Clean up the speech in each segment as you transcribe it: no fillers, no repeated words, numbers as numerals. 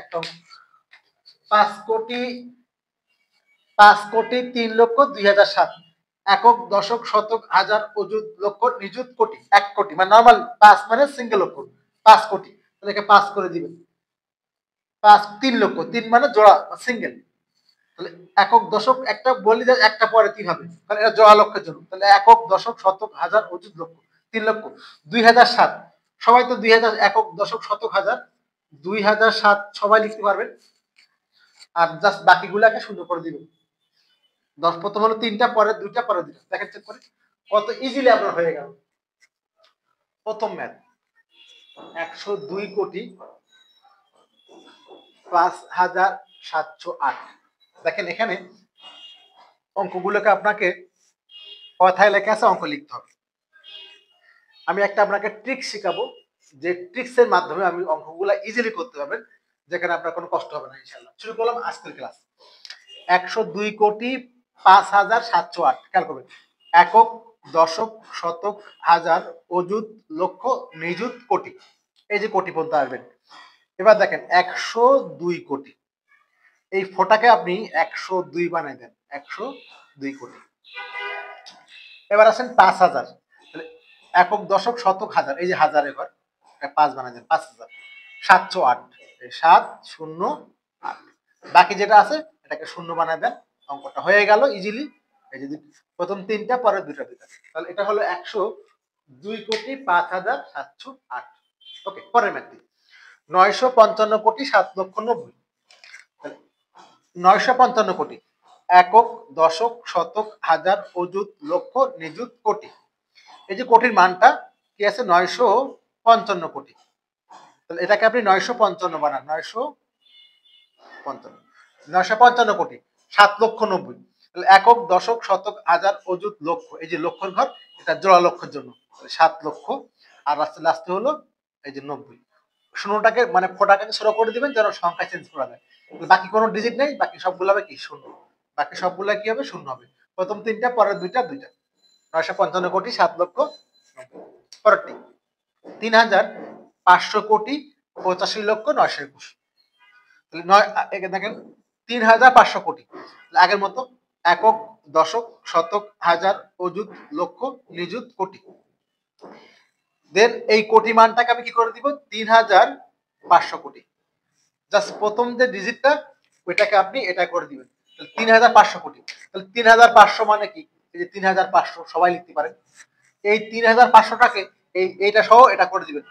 একটা 5,03,02,007 একক দশক শতক হাজার অযুত লক্ষ নিযুত কোটি 1 কোটি মানে নর্মাল 5 মানে সিঙ্গেল লক্ষ 5 কোটি, তাহলে 5 করে দিবেন। 3 লক্ষ 3 মানে জোড়া সিঙ্গেল, তাহলে একক দশক একটা বলি একটা পরে 3 হবে, কারণ এটা জোড়া লক্ষের জন্য। তাহলে একক দশক শতক হাজার অযুত লক্ষ 3 লক্ষ। 2007 সবাই তো 2000 একক দশক শতক হাজার 2007 সবাই লিখতে পারবেন, আর জাস্ট বাকিগুলাকে শূন্য করে দিবেন। 10 প্রথম হলো 3টা, পরে 2টা, পরে 2টা। দেখেন চেক করে কত ইজিলি আপনার হয়ে গেল। প্রথম ম্যাথ 102 কোটি 5,708। দেখেন এখানে অঙ্কগুলোকে আপনাকে কথায় লেখা আছে, অঙ্ক লিখতে হবে। আমি একটা আপনাকে ট্রিক শেখাবো, যে ট্রিক্সের মাধ্যমে আমি অঙ্কগুলো ইজিলি করতে পারবেন, যেখানে আপনার কোনো কষ্ট হবে না ইনশাআল্লাহ। শুরু করলাম আজকের ক্লাস। 102 কোটি 5,708। খেয়াল করবেন, একক, দশক, শতক, হাজার, অযুত, লক্ষ, নিযুত, কোটি। এই যে কোটি পর্যন্ত আসবেন। এবার দেখেন 102 কোটি, এই ফোটাকে আপনি 102 বানাই দেন, 102 কোটি। এবার আসেন 5,000, একক, দশক, শতক, হাজার, এই যে হাজার, এবার 5 বানাই দেন, 5,000। 708, 708। বাকি যেটা আছে এটাকে শূন্য বানাই দেন, অঙ্কটা হয়ে গেল ইজিলি। এই যে প্রথম 3টা, পরে 2টা 2টা, তাহলে এটা হলো 102 কোটি 5,708। ওকে, পরের ম্যাথটি 955 কোটি 7,90,000। 955 কোটি, একক, দশক, শতক, হাজার, অযুত, লক্ষ, নিযুত, কোটি। এই যে কোটির মানটা কি আছে, 955 কোটি। তাহলে এটাকে আপনি 955 বানান, 955, 955 কোটি 7,90,000। তাহলে একক, দশক, শতক, হাজার, অযুত, লক্ষ, এই যে লক্ষর ঘর, এটা জোড়া লক্ষের জন্য 7 লক্ষ। আর লাস্টে হলো এই যে 90। শূন্যটাকে মানে ফোটাকে ছোট করে দিবেন যেন সংখ্যা চেঞ্জ করা যায়। বাকি কোনো ডিজিট নেই, বাকি সবগুলো হবে কি শূন্য, বাকি সবগুলো কি হবে শূন্য হবে। প্রথম 3টা, পরের 2টা 2টা। 955 কোটি 7,90,000। পরেরটি 3,500 কোটি 85,921,000। তাহলে দেখেন 3,500 কোটি, আগের মতো একক, দশক, শতক, হাজার, অযুত, লক্ষ, নিযুত, কোটি। দেন এই কোটি মানটাকে আমি কি করে দিব, 3,500 কোটি। জাস্ট প্রথম যে ডিজিটটা ওইটাকে আপনি এটা করে দিবেন, তাহলে 3,500 কোটি। তাহলে 3,500 মানে কি, এই যে 3,500 সবাই লিখতে পারেন। এই 3,500টাকে এইটা সহ এটা করে দিবেন,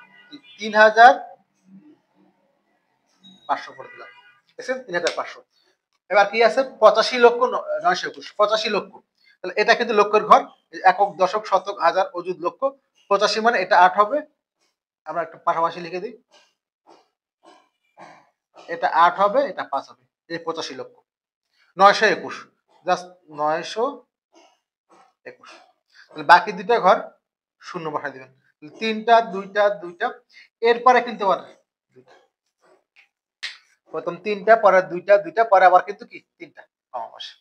3,500 করে দিলাম, দেখছেন 3,500। এবার কি আছে, 85,921,000, 85 লক্ষ। তাহলে এটা কিন্তু লক্ষের ঘর, একক, দশক, শতক, হাজার, অযুত, লক্ষ। 85 মানে এটা 8 হবে, আমরা একটু পাশাপাশি লিখে দিই, এটা 8 হবে, এটা 5 হবে, এই 85 লক্ষ। 921, জাস্ট 921। তাহলে বাকি দুইটা ঘর শূন্য বসাই দিবেন, 3টা 2টা 2টা। এরপরে কিন্তু আবার প্রথম 3টা, পরে 2টা 2টা, পরে আবার কিন্তু কি 3টা কমা বসে।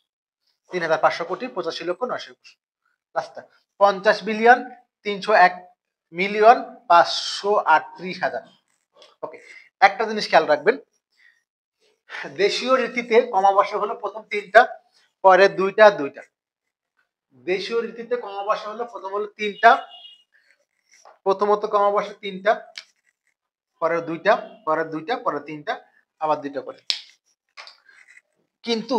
3,500 কোটি 85,921। লাস্টটা 50,301,538,000। ওকে, একটা জিনিস খেয়াল রাখবেন, দেশীয় রীতিতে কমা বসা হলো প্রথম 3টা, পরে 2টা 2টা। দেশীয় রীতিতে কমা বসা হলো প্রথম হলো 3টা, প্রথমত কমা বসা 3টা, পরে 2টা, পরে 2টা, পরে 3টা, আবার 2টা করে। কিন্তু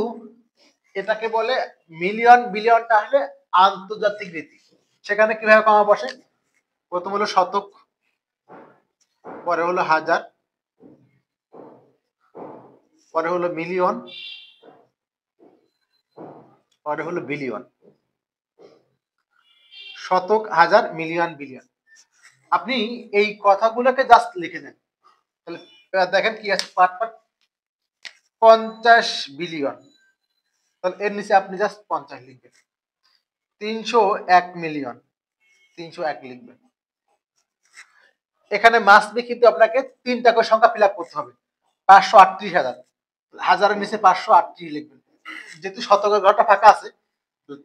এটাকে বলে মিলিয়ন, বিলিয়নটা হলে আন্তর্জাতিক রীতি। সেখানে কিভাবে কমা বসে, প্রথম হলো শতক, পরে হলো হাজার, পরে হলো মিলিয়ন, পরে হলো বিলিয়ন। শতক, হাজার, মিলিয়ন, বিলিয়ন। আপনি এই কথাগুলোকে জাস্ট লিখে দেন, তাহলে দেখেন কি আছে, পার্ট পার্ট। 50 বিলিয়ন, তাহলে এর নিচে আপনি জাস্ট 50 লিখবেন। 301 মিলিয়ন, 301 লিখবেন। এখানে মাস্ট বি কিন্তু আপনাকে 3টা করে সংখ্যা ফিল আপ করতে হবে। 538,000, হাজারের নিচে 538 লিখবেন, যেহেতু শতকের ঘরটা ফাঁকা আছে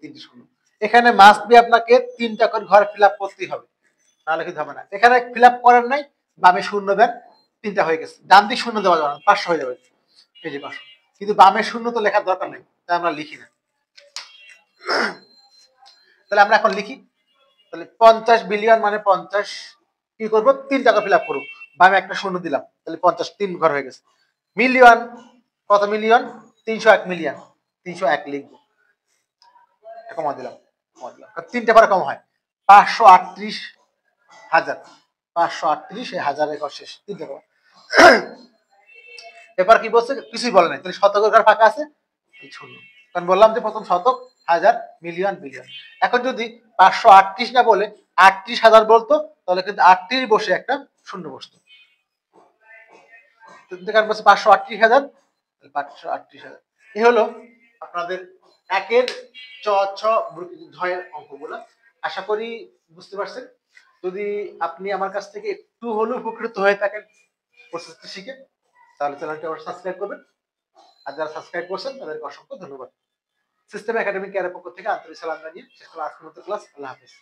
3টে শূন্য। এখানে মাস্ট বি আপনাকে 3টা করে ঘর ফিল আপ করতেই হবে, নাহলে কিন্তু হবে না। এখানে ফিল আপ করেন নাই, বামে শূন্য দেন, 3টা হয়ে গেছে। ডান দিক শূন্য দেওয়া যাবে না, 500 হয়ে যাবে, এই যে 500। কিন্তু বামে শূন্য তো লেখার দরকার নেই, তাই আমরা লিখি না। তাহলে আমরা এখন লিখি, তাহলে 50 বিলিয়ন মানে 50, কি করবো 3টা করে ফিল আপ করবো, বামে একটা শূন্য দিলাম, তাহলে 50 3 ঘর হয়ে গেছে। মিলিয়ন, কত মিলিয়ন, 301 মিলিয়ন, 301 লিখবো, কমা দিলাম, কমা দিলাম, 3টে পরে কম হয়। 538,000, 538, এই হাজারের ঘর শেষ, 3টে কমা। এবার কি বলছে, কিছুই বলে নাই, তাহলে শতকের ঘর ফাঁকা আছে, শূন্য। কারণ বললাম যে প্রথম শতক, হাজার, মিলিয়ন, বিলিয়ন। এখন যদি 538 না বলে 38,000 বলতো, তাহলে কিন্তু 38 বসে একটা শূন্য বসতো। কারণ বলছে 538,000, 538,000। এই হলো আপনাদের একের চ ছ ঝয়ের অঙ্কগুলো। আশা করি বুঝতে পারছেন। যদি আপনি আমার কাছ থেকে একটু হলেও উপকৃত হয়ে থাকেন প্রসেসটা শিখে, তাহলে চ্যানেলটি আবার সাবস্ক্রাইব করবেন। আর যারা সাবস্ক্রাইব করছেন তাদেরকে অসংখ্য ধন্যবাদ। সিস্টেম একাডেমিক কেয়ারের পক্ষ থেকে আন্তরিক সালাম জানিয়ে শেষ করলাম আজকের মতো ক্লাস। আল্লাহ হাফিজ।